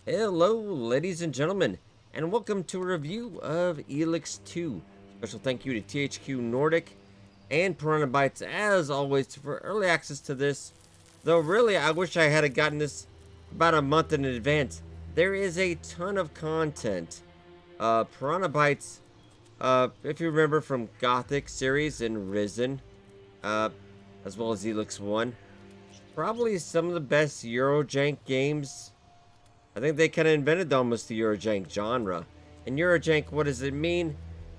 Hello, ladies and gentlemen, and welcome to a review of Elex II. Special thank you to THQ Nordic and Piranhna Bytes, as always, for early access to this. Though, really, I wish I had gotten this about a month in advance. There is a ton of content. Piranhna Bytes, if you remember from Gothic series and Risen, uh, as well as Elex 1, probably some of the best Euro Jank games. I think they kind of invented almost the Euro Jank genre. And Euro Jank, what does it mean?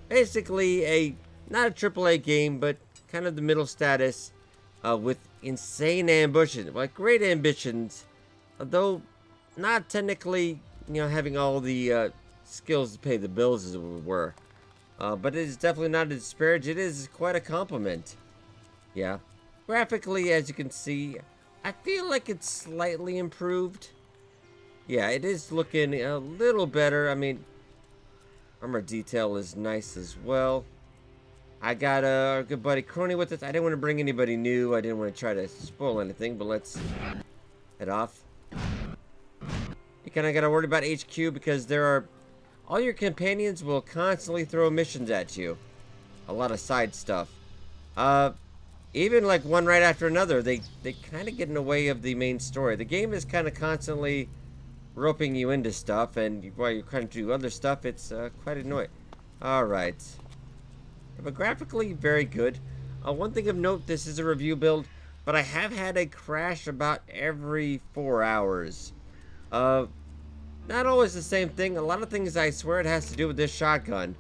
Basically, not a AAA game, but kind of the middle status, with insane ambition, like great ambitions, though not technically, having all the skills to pay the bills as it were. But it is definitely not a disparage. It is quite a compliment. Yeah. Graphically, as you can see, I feel like it's slightly improved. Yeah, it is looking a little better. I mean, armor detail is nice as well. I got our good buddy Crony with us. I didn't want to bring anybody new. I didn't want to try to spoil anything, but let's head off. You kind of got to worry about HQ because all your companions will constantly throw missions at you. A lot of side stuff. Even like one right after another, they kind of get in the way of the main story. The game is kind of constantly roping you into stuff, and while you're trying to do other stuff, it's quite annoying. Alright. But graphically, very good. One thing of note, this is a review build, but I have had a crash about every 4 hours. Not always the same thing. A lot of things, I swear, it has to do with this shotgun.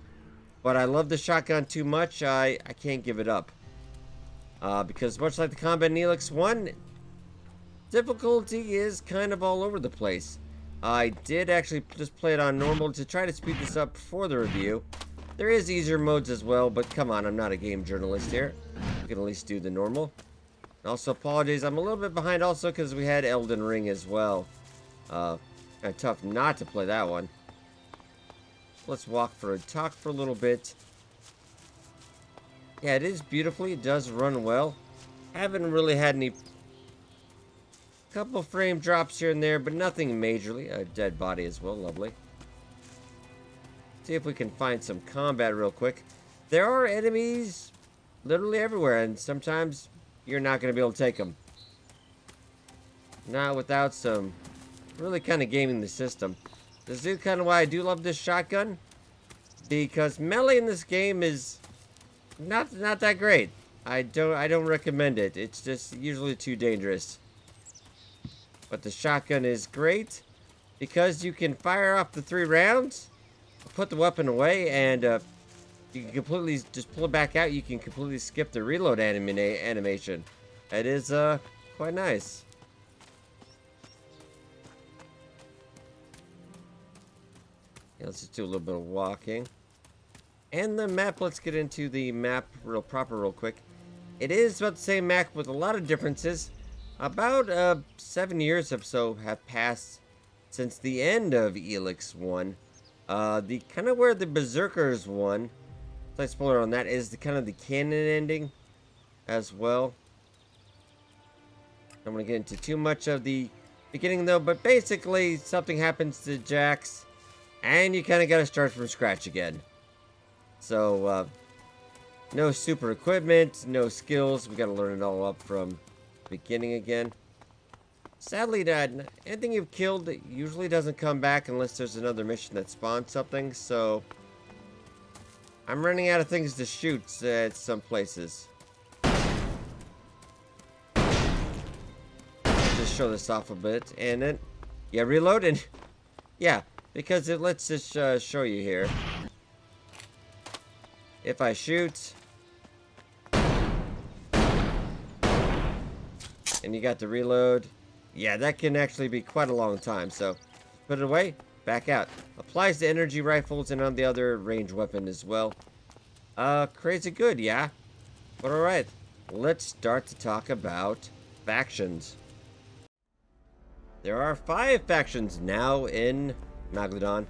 But I love the shotgun too much, I can't give it up. Because much like the combat in Elex 1, difficulty is kind of all over the place. I did actually just play it on normal to try to speed this up for the review. There is easier modes as well, but come on, I'm not a game journalist here. We can at least do the normal. And also, apologies, I'm a little bit behind also because we had Elden Ring as well. Kind of tough not to play that one. Let's talk for a little bit. Yeah, it is beautifully. It does run well. Haven't really had any couple frame drops here and there, but nothing majorly. A dead body as well, lovely. See if we can find some combat real quick. There are enemies literally everywhere, and sometimes you're not going to be able to take them. Not without some really kind of gaming the system. This is kind of why I do love this shotgun, because melee in this game is not that great. I don't recommend it. It's just usually too dangerous. But the shotgun is great because you can fire off the 3 rounds, put the weapon away, and you can completely just pull it back out. You can completely skip the reload animation. It is quite nice. Yeah, let's just do a little bit of walking. And the map, let's get into the map real quick. It is about the same map with a lot of differences. About 7 years or so have passed since the end of Elex 1. The kind of where the berserkers won, slight spoiler on that, is the kind of the canon ending as well. I don't want to get into too much of the beginning though, but basically something happens to Jax, and you kind of got to start from scratch again. So no super equipment, no skills. We got to learn it all up from beginning again. Sadly, anything you've killed usually doesn't come back unless there's another mission that spawns something, so I'm running out of things to shoot at some places. Just show this off a bit, and then yeah, reloading. Yeah, because let's just show you here. If I shoot, and you got the reload, yeah, that can actually be quite a long time. So put it away, back out. Applies to energy rifles and on the other range weapon as well. Crazy good, yeah. But alright, let's start to talk about factions. There are 5 factions now in Megalodon.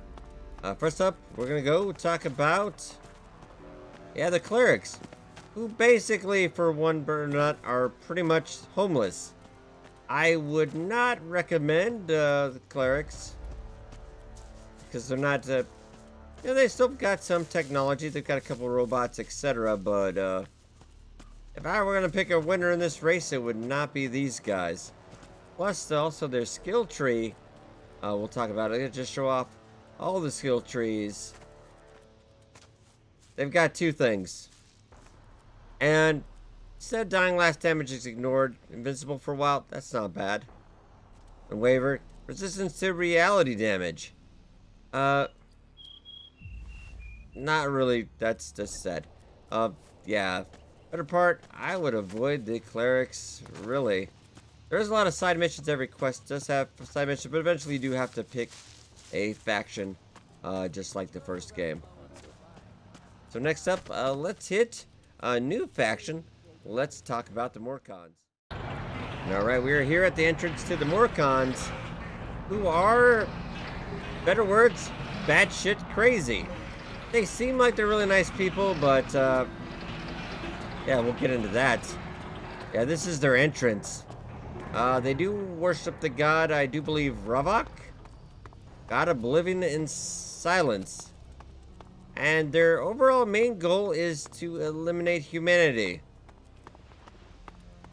First up, we're gonna go talk about, yeah, the clerics, who basically, for one burnout, are pretty much homeless. I would not recommend the clerics. because they're not, they still got some technology. They've got a couple robots, etc. But, if I were going to pick a winner in this race, it would not be these guys. Plus, also their skill tree, we'll talk about it. I'll just show off all the skill trees. They've got two things. And instead of dying, last damage is ignored. Invincible for a while, that's not bad. And waver, resistance to reality damage. Not really, that's just sad. Yeah. Better part, I would avoid the clerics, really. There's a lot of side missions. Every quest does have side missions, but eventually you do have to pick a faction, just like the first game. So next up, let's hit a new faction. Let's talk about the morkons. Alright, we are here at the entrance to the morkons, who are, better words, batshit crazy. They seem like they're really nice people, but, yeah, we'll get into that. Yeah, this is their entrance. They do worship the god, I do believe, Ravok? God of living in silence. And their overall main goal is to eliminate humanity.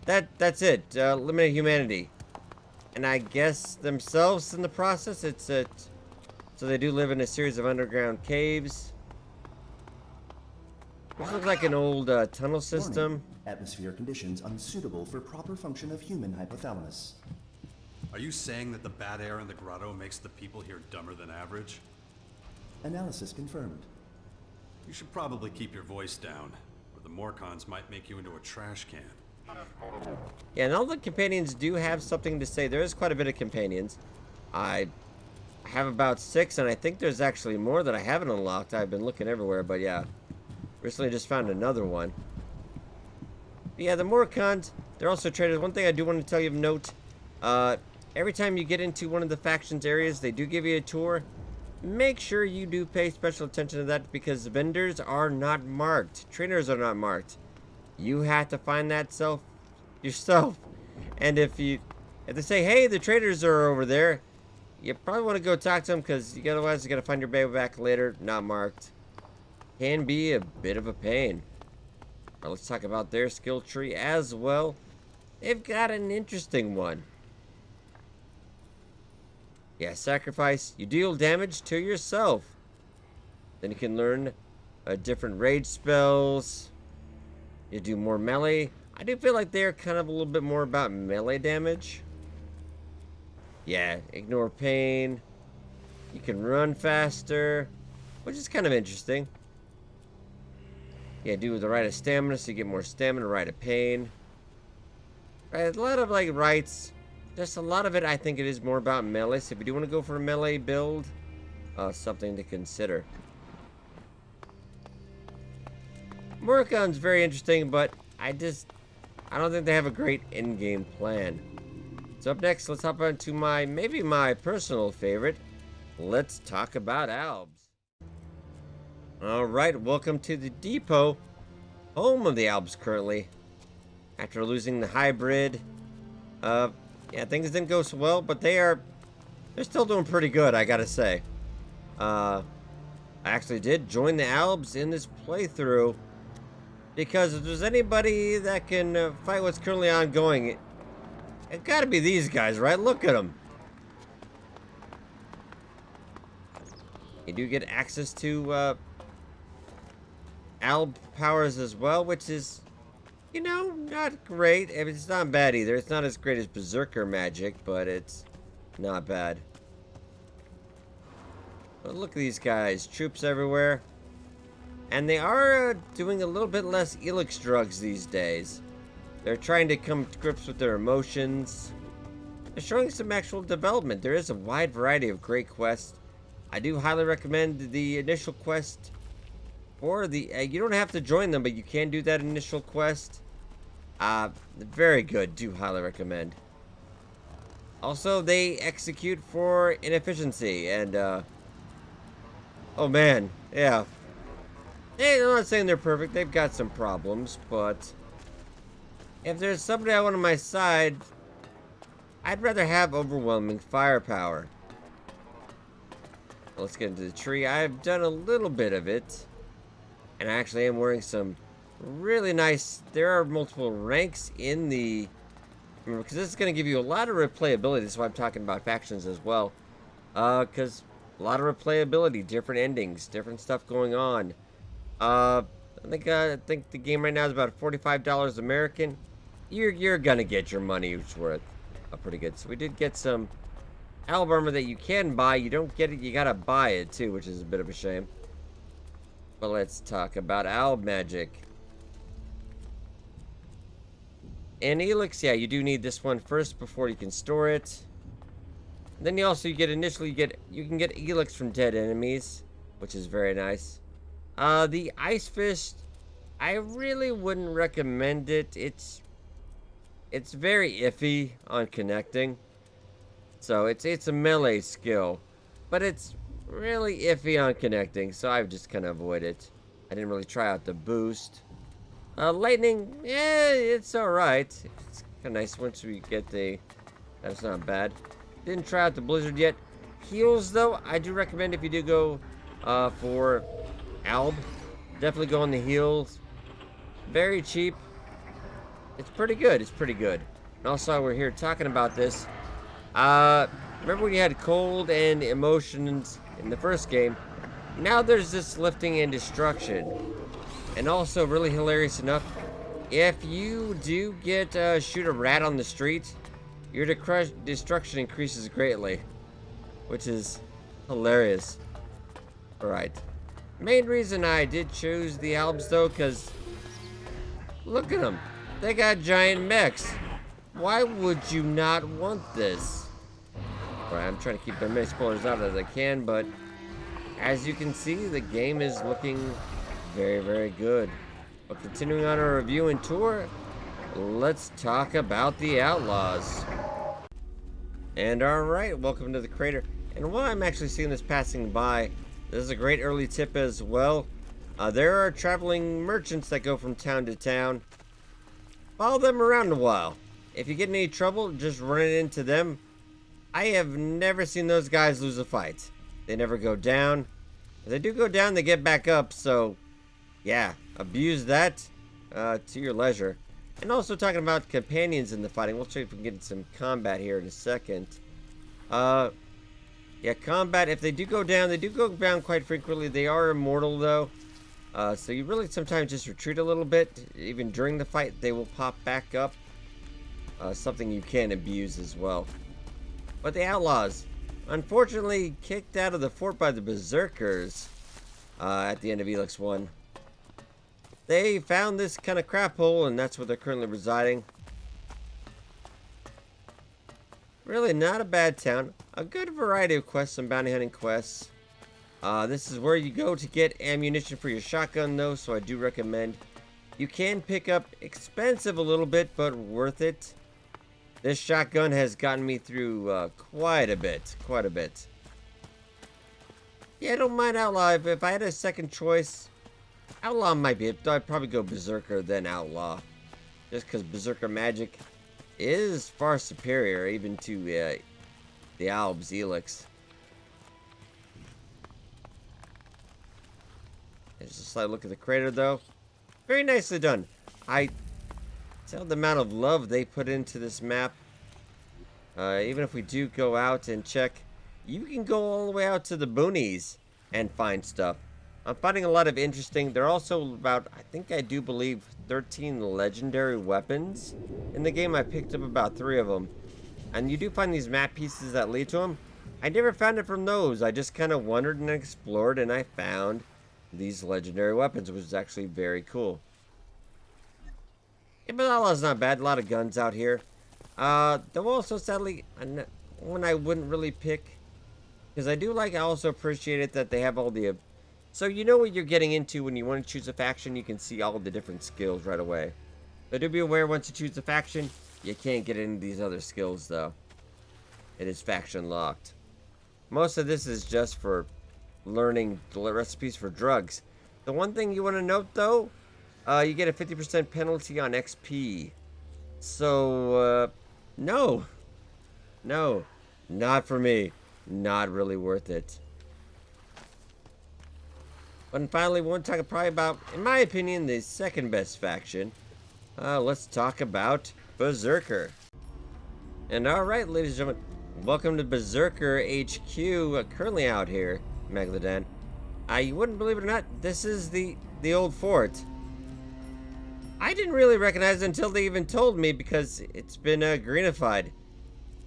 That's it. Eliminate humanity. And I guess themselves in the process. So they do live in a series of underground caves. This looks like an old tunnel system. Warning. Atmosphere conditions unsuitable for proper function of human hypothalamus. Are you saying that the bad air in the grotto makes the people here dumber than average? Analysis confirmed. You should probably keep your voice down, or the morkons might make you into a trash can. Yeah, and all the companions do have something to say. There is quite a bit of companions. I have about 6, and I think there's actually more that I haven't unlocked. I've been looking everywhere, but yeah. Recently just found another one. But yeah, the morkons, they're also traders. One thing I do want to tell you of note, every time you get into one of the factions areas, they do give you a tour. Make sure you do pay special attention to that, because vendors are not marked. Trainers are not marked. You have to find that yourself. And if they say, hey, the traders are over there, you probably want to go talk to them, because otherwise you got to find your way back later, not marked. Can be a bit of a pain. Right, let's talk about their skill tree as well. They've got an interesting one. Yeah, sacrifice. You deal damage to yourself. Then you can learn different rage spells. You do more melee. I do feel like they're kind of a little bit more about melee damage. Yeah, ignore pain. You can run faster, which is kind of interesting. Yeah, do the rite of stamina, so you get more stamina, rite of pain. Right, a lot of like rites. Just a lot of it, I think it is more about melee. So if you do want to go for a melee build, something to consider. Morkon's very interesting, but I don't think they have a great in-game plan. So up next, let's hop on to maybe my personal favorite. Let's talk about albs. Alright, welcome to the depot, home of the albs currently. After losing the hybrid, yeah, things didn't go so well, but they're still doing pretty good, I gotta say. I actually did join the albs in this playthrough, because if there's anybody that can fight what's currently ongoing, it gotta be these guys, right? Look at them. You do get access to alb powers as well, which is, not great. I mean, it's not bad either. It's not as great as berserker magic, but it's not bad. But look at these guys. Troops everywhere. And they are doing a little bit less Elex drugs these days. They're trying to come to grips with their emotions. They're showing some actual development. There is a wide variety of great quests. I do highly recommend the initial quest. Or you don't have to join them, but you can do that initial quest. Very good. Do highly recommend. Also, they execute for inefficiency, and, oh man, yeah. Hey, I'm not saying they're perfect. They've got some problems, but if there's somebody I want on my side, I'd rather have overwhelming firepower. Let's get into the tree. I've done a little bit of it. And I actually am wearing some really nice... There are multiple ranks in the... Remember, because this is going to give you a lot of replayability. This is why I'm talking about factions as well. Because a lot of replayability, different endings, different stuff going on. I think the game right now is about $45 American. You're gonna get your money's worth. Pretty good. So we did get some alb armor that you can buy. You don't get it, you gotta buy it too, which is a bit of a shame. But let's talk about alb magic. And Elex, yeah, you do need this one first before you can store it. And then you can get Elex from dead enemies, which is very nice. The Ice Fist, I really wouldn't recommend it. It's very iffy on connecting. So it's a melee skill, but it's really iffy on connecting, so I've just kind of avoided it. I didn't really try out the boost. Lightning, yeah, it's alright. It's kind of nice once we get the... That's not bad. Didn't try out the blizzard yet. Heals, though, I do recommend if you do go for alb. Definitely go on the heals. Very cheap. It's pretty good. It's pretty good. And also, we're here talking about this. Remember when you had cold and emotions in the first game? Now there's this lifting and destruction. And also, really hilarious enough, if you do get shoot a rat on the street, your destruction increases greatly, which is hilarious. Alright. Main reason I did choose the albs though, because look at them. They got giant mechs. Why would you not want this? Alright, I'm trying to keep as many spoilers out as I can, but as you can see, the game is looking very, very good. But continuing on our review and tour, let's talk about the Outlaws. And alright, welcome to the crater. And while I'm actually seeing this passing by, this is a great early tip as well. There are traveling merchants that go from town to town. Follow them around a while. If you get in any trouble, just run it into them. I have never seen those guys lose a fight. They never go down. If they do go down, they get back up, so yeah, abuse that to your leisure. And also talking about companions in the fighting, we'll see if we can get some combat here in a second. Yeah, combat, if they do go down, they do go down quite frequently. They are immortal, though. So you really sometimes just retreat a little bit. Even during the fight, they will pop back up. Something you can abuse as well. But the Outlaws, unfortunately, kicked out of the fort by the berserkers at the end of Elex 1. They found this kind of crap hole, and that's where they're currently residing. Really not a bad town. A good variety of quests, some bounty hunting quests. This is where you go to get ammunition for your shotgun, though, so I do recommend. You can pick up expensive a little bit, but worth it. This shotgun has gotten me through quite a bit. Yeah, I don't mind Outlaw. If I had a second choice, Outlaw might be it. I'd probably go Berserker, then Outlaw. Just because Berserker magic is far superior, even to the albs, Elex. There's a slight look at the crater, though. Very nicely done. I tell the amount of love they put into this map. Even if we do go out and check, you can go all the way out to the boonies and find stuff. I'm finding a lot of interesting. There are also about, I do believe, 13 legendary weapons in the game. I picked up about 3 of them. And you do find these map pieces that lead to them. I never found it from those. I just kind of wandered and explored, and I found these legendary weapons, which is actually very cool. Yeah, but Outlaw's not bad. A lot of guns out here. Though also, sadly, one I wouldn't really pick. Because I also appreciate it that they have all the... So you know what you're getting into when you want to choose a faction. You can see all the different skills right away. But do be aware, once you choose a faction, you can't get into these other skills, though. It is faction locked. Most of this is just for learning the recipes for drugs. The one thing you want to note, though, you get a 50% penalty on XP. So, no, not for me. Not really worth it. And finally, we want to talk probably about, in my opinion, the second best faction. Let's talk about Berserker. And alright, ladies and gentlemen, welcome to Berserker HQ, currently out here, Megalodon. You wouldn't believe it or not, this is the old fort. I didn't really recognize it until they even told me because it's been greenified.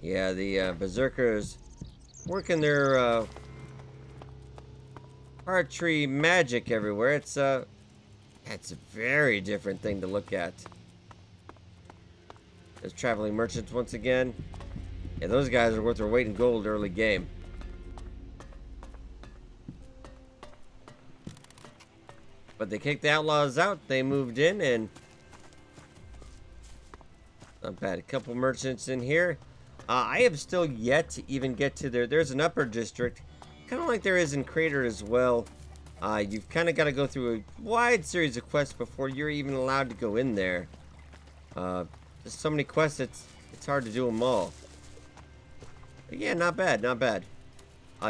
Yeah, the Berserkers working their archery magic everywhere. It's a very different thing to look at. There's traveling merchants once again. Yeah, those guys are worth their weight in gold early game. But they kicked the outlaws out. They moved in and not bad. A couple merchants in here. I have still yet to even get to there. There's an upper district, kind of like there is in Crater as well. You've kind of got to go through a wide series of quests before you're even allowed to go in there. There's so many quests, it's hard to do them all. But yeah, not bad, not bad.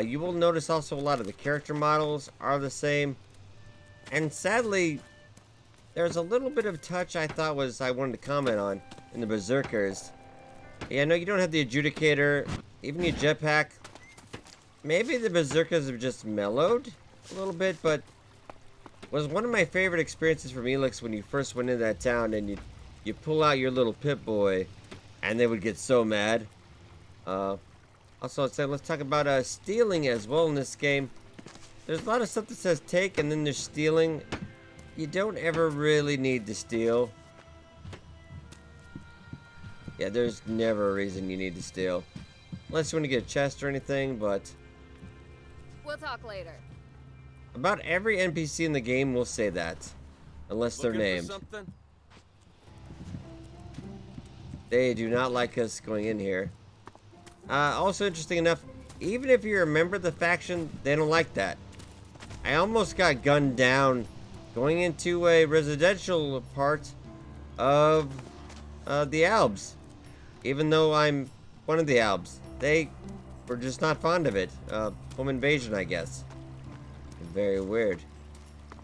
You will notice also a lot of the character models are the same. And sadly, there's a little bit of touch I wanted to comment on in the Berserkers. Yeah, no, you don't have the Adjudicator, even your jetpack. Maybe the Berserkers have just mellowed a little bit, but was one of my favorite experiences from Elex when you first went into that town and you pull out your little Pip-Boy and they would get so mad. Also, let's talk about stealing as well in this game. There's a lot of stuff that says take and then there's stealing. You don't ever really need to steal. Yeah, there's never a reason you need to steal. Unless you want to get a chest or anything, but We'll talk later. about every NPC in the game will say that. Unless they're named. They do not like us going in here. Also interesting enough, even if you're a member of the faction, they don't like that. I almost got gunned down going into a residential part of the albs. Even though I'm one of the albs. They were just not fond of it. Home invasion, I guess. Very weird.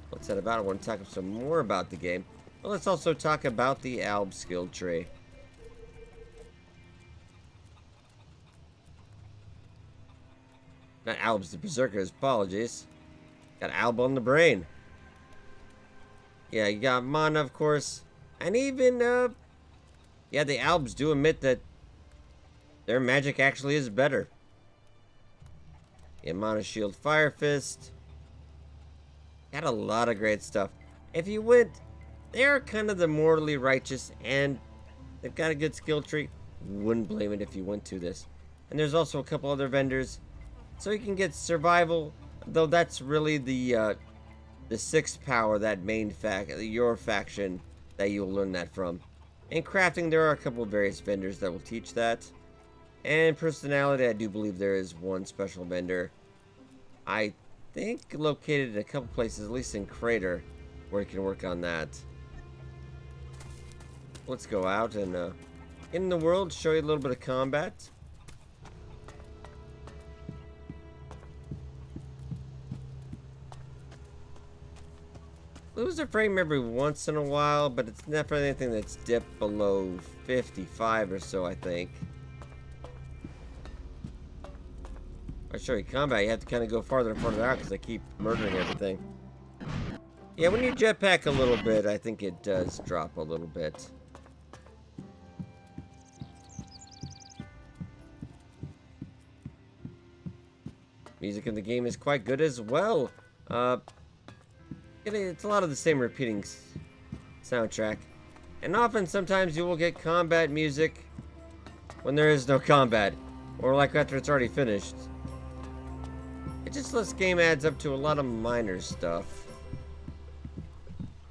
What's that about? I want to talk some more about the game. But let's also talk about the alb skill tree. Not albs, the berserkers, apologies. Got alb on the brain. Yeah, you got mana, of course. And even, yeah, the albs do admit that their magic actually is better. Yeah, mana shield, fire fist. Got a lot of great stuff. If you went, they're kind of the mortally righteous, and they've got a good skill tree. Wouldn't blame it if you went to this. And there's also a couple other vendors. So you can get survival, though that's really the sixth power, that main your faction, that you'll learn that from. In crafting, there are a couple of various vendors that will teach that. And personality, I do believe there is one special vendor. I think located in a couple places, at least in Crater, where you can work on that. Let's go out and in the world, show you a little bit of combat. Lose a frame every once in a while, but it's never anything that's dipped below 55 or so, I think. I'll show you combat, you have to kind of go farther and farther out because I keep murdering everything. Yeah, when you jetpack a little bit, I think it does drop a little bit. Music in the game is quite good as well. It's a lot of the same repeating soundtrack. And often, sometimes you will get combat music when there is no combat. Or like after it's already finished. It just lets game adds up to a lot of minor stuff.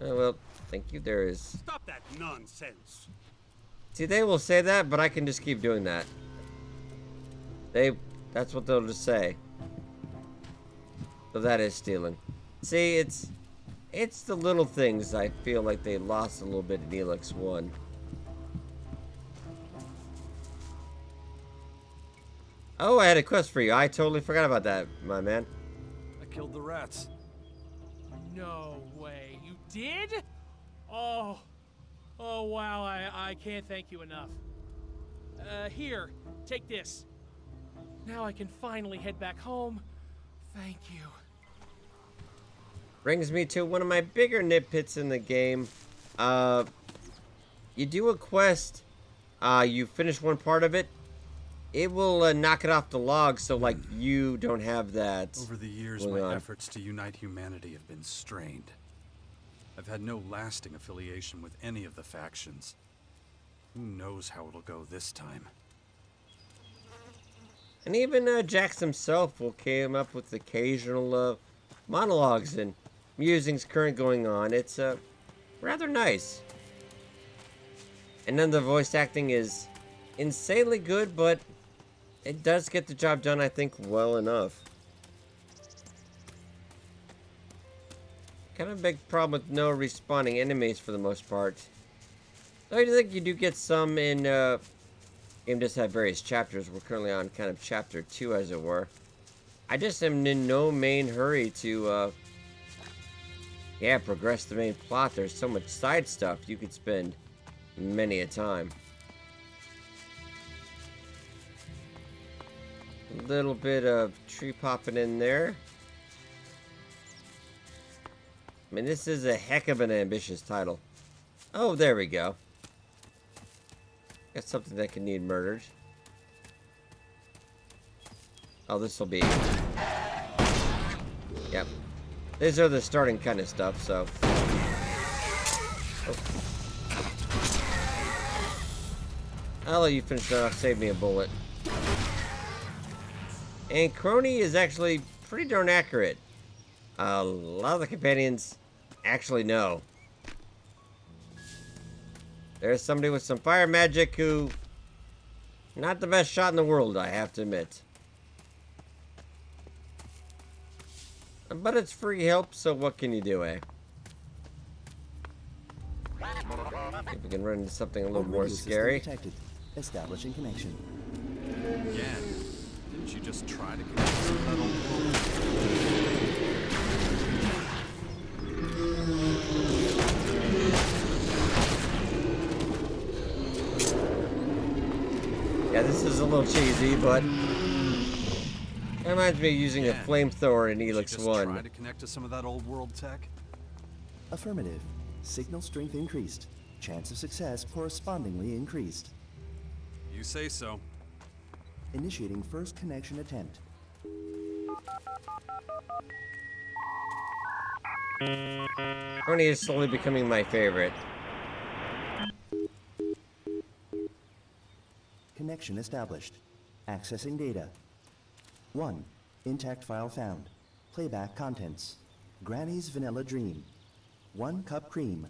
Oh, well, thank you, there is. Stop that nonsense. See, they will say that, but I can just keep doing that. That's what they'll just say. So that is stealing. See, it's the little things I feel like they lost a little bit in Elex 1. Oh, I had a quest for you. I totally forgot about that, my man. I killed the rats. No way. You did? Oh. Oh, wow. I can't thank you enough. Here. Take this. Now I can finally head back home. Thank you. Brings me to one of my bigger nitpicks in the game. You do a quest, you finish one part of it, it will knock it off the log, so like you don't have that. Over the years, my efforts to unite humanity have been strained. I've had no lasting affiliation with any of the factions. Who knows how it'll go this time? And even Jax himself will came up with occasional monologues and musings current going on. It's rather nice. And then the voice acting is insanely good, but it does get the job done, I think, well enough. Kind of a big problem with no respawning enemies for the most part. Though I think you do get some in game does have various chapters. We're currently on kind of chapter 2, as it were. I just am in no main hurry to progress the main plot. There's so much side stuff you could spend many a time. A little bit of tree popping in there. I mean, this is a heck of an ambitious title. Oh, there we go. Got something that can need murdered. Oh, this will be... Yep. These are the starting kind of stuff, so... Oh. I'll let you finish that off, save me a bullet. And Crony is actually pretty darn accurate. A lot of the companions actually know. There's somebody with some fire magic who... Not the best shot in the world, I have to admit. But it's free help, so what can you do, eh? If we can run into something a little more scary. Detected. Establishing connection. Again, didn't you just try to connect to that old world? Yeah, this is a little cheesy, but it reminds me of using a flamethrower in Elex Just II. try to connect to some of that old world tech? Affirmative. Signal strength increased. Chance of success correspondingly increased. You say so. Initiating first connection attempt. Crony is slowly becoming my favorite. Connection established. Accessing data. 1. Intact file found. Playback contents. Granny's Vanilla Dream. 1 cup cream.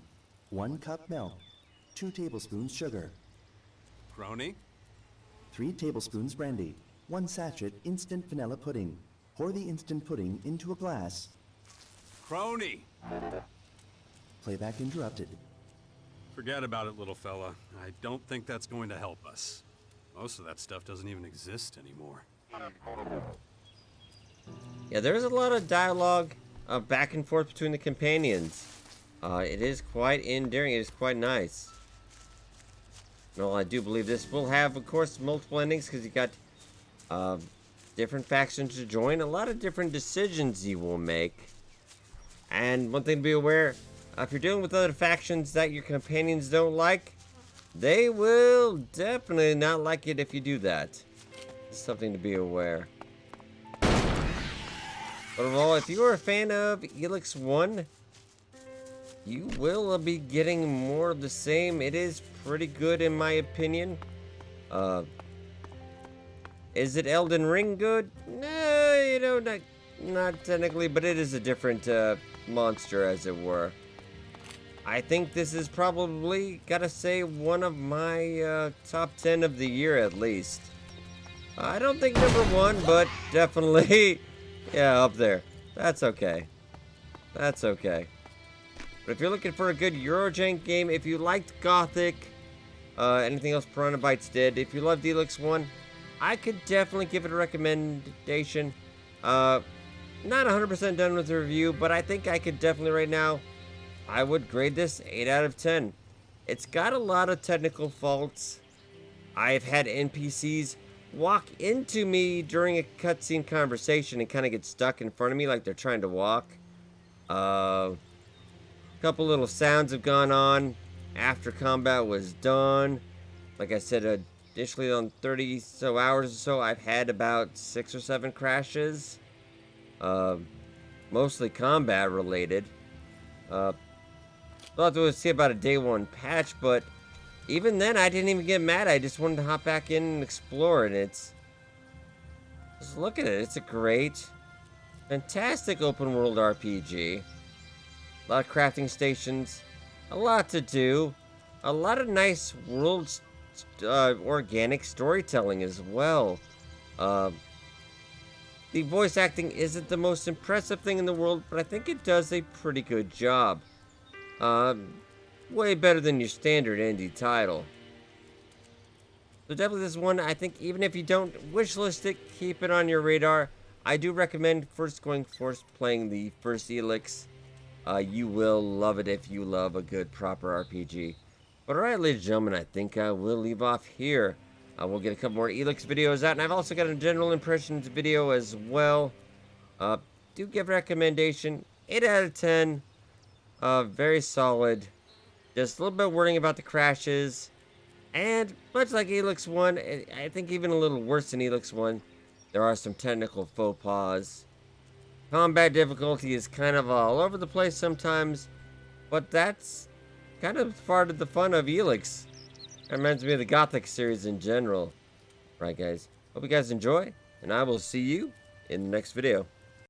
1 cup milk. 2 tablespoons sugar. Crony? 3 tablespoons brandy. 1 sachet instant vanilla pudding. Pour the instant pudding into a glass. Crony! Playback interrupted. Forget about it, little fella. I don't think that's going to help us. Most of that stuff doesn't even exist anymore. Yeah, there's a lot of dialogue back and forth between the companions. It is quite endearing. It is quite nice. Well, I do believe this will have, of course, multiple endings because you got different factions to join. A lot of different decisions you will make. And one thing to be aware, if you're dealing with other factions that your companions don't like, they will definitely not like it if you do that. It's something to be aware. But overall, if you are a fan of Elex I, you will be getting more of the same. It is pretty good in my opinion. Is it Elden Ring good? No, you know, not technically, but it is a different monster, as it were. I think this is probably, gotta say, one of my top 10 of the year at least. I don't think number 1, but definitely, yeah, up there. That's okay. That's okay. But if you're looking for a good Euro Jank game, if you liked Gothic, anything else Piranhna Bytes did, if you loved Elex I could definitely give it a recommendation. Not 100% done with the review, but I think I could definitely right now, I would grade this 8 out of 10. It's got a lot of technical faults. I've had NPCs walk into me during a cutscene conversation and kind of get stuck in front of me like they're trying to walk. A couple little sounds have gone on after combat was done. Like I said, initially on 30 so hours or so, I've had about 6 or 7 crashes. Mostly combat related. We'll have to see about a day 1 patch, but even then I didn't even get mad. I just wanted to hop back in and explore, and just look at it. It's a great, fantastic open world RPG. A lot of crafting stations, a lot to do, a lot of nice world organic storytelling as well. The voice acting isn't the most impressive thing in the world, but I think it does a pretty good job. Way better than your standard indie title. So definitely this one, I think even if you don't wishlist it, keep it on your radar. I do recommend first playing the first Elex. You will love it if you love a good proper RPG. But alright, ladies and gentlemen, I think I will leave off here. We'll get a couple more Elex videos out, and I've also got a general impressions video as well. Do give a recommendation, 8 out of 10. Very solid. Just a little bit worrying about the crashes. And much like Elex 1, I think even a little worse than Elex 1, there are some technical faux pas. Combat difficulty is kind of all over the place sometimes, but that's kind of part of the fun of Elex. It reminds me of the Gothic series in general. Right, guys. Hope you guys enjoy, and I will see you in the next video.